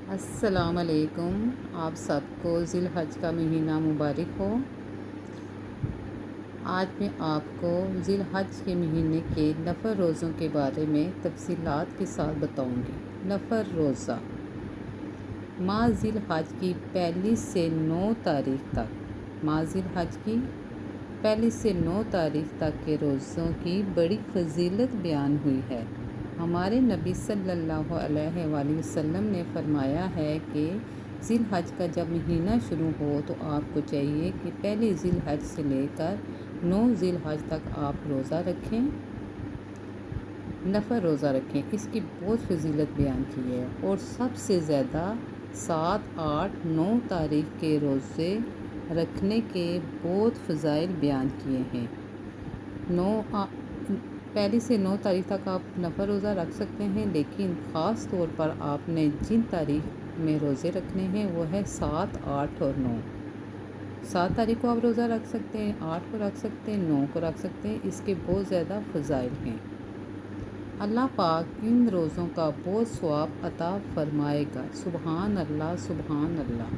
السلام علیکم، آپ سب کو ذی الحج کا مہینہ مبارک ہو۔ آج میں آپ کو ذی الحج کے مہینے کے نفل روزوں کے بارے میں تفصیلات کے ساتھ بتاؤں گی۔ نفل روزہ ماہ ذی الحج کی پہلی سے 9 تاریخ تک ماہ ذی الحج کی پہلی سے 9 تاریخ تک کے روزوں کی بڑی فضیلت بیان ہوئی ہے۔ ہمارے نبی صلی اللہ علیہ وآلہ وسلم نے فرمایا ہے کہ ذی الحج کا جب مہینہ شروع ہو تو آپ کو چاہیے کہ پہلی ذی الحج سے لے کر 9 ذی الحج تک آپ روزہ رکھیں، نفل روزہ رکھیں۔ اس کی بہت فضیلت بیان کی ہے اور سب سے زیادہ 7، 8، 9 تاریخ کے روزے رکھنے کے بہت فضائل بیان کیے ہیں۔ پہلی سے 9 تاریخ تک آپ نفل روزہ رکھ سکتے ہیں، لیکن خاص طور پر آپ نے جن تاریخ میں روزے رکھنے ہیں وہ ہے 7، 8 اور 9۔ 7 تاریخ کو آپ روزہ رکھ سکتے ہیں، 8 کو رکھ سکتے ہیں، 9 کو رکھ سکتے ہیں۔ اس کے بہت زیادہ فضائل ہیں۔ اللہ پاک ان روزوں کا بہت ثواب عطا فرمائے گا۔ سبحان اللہ، سبحان اللہ۔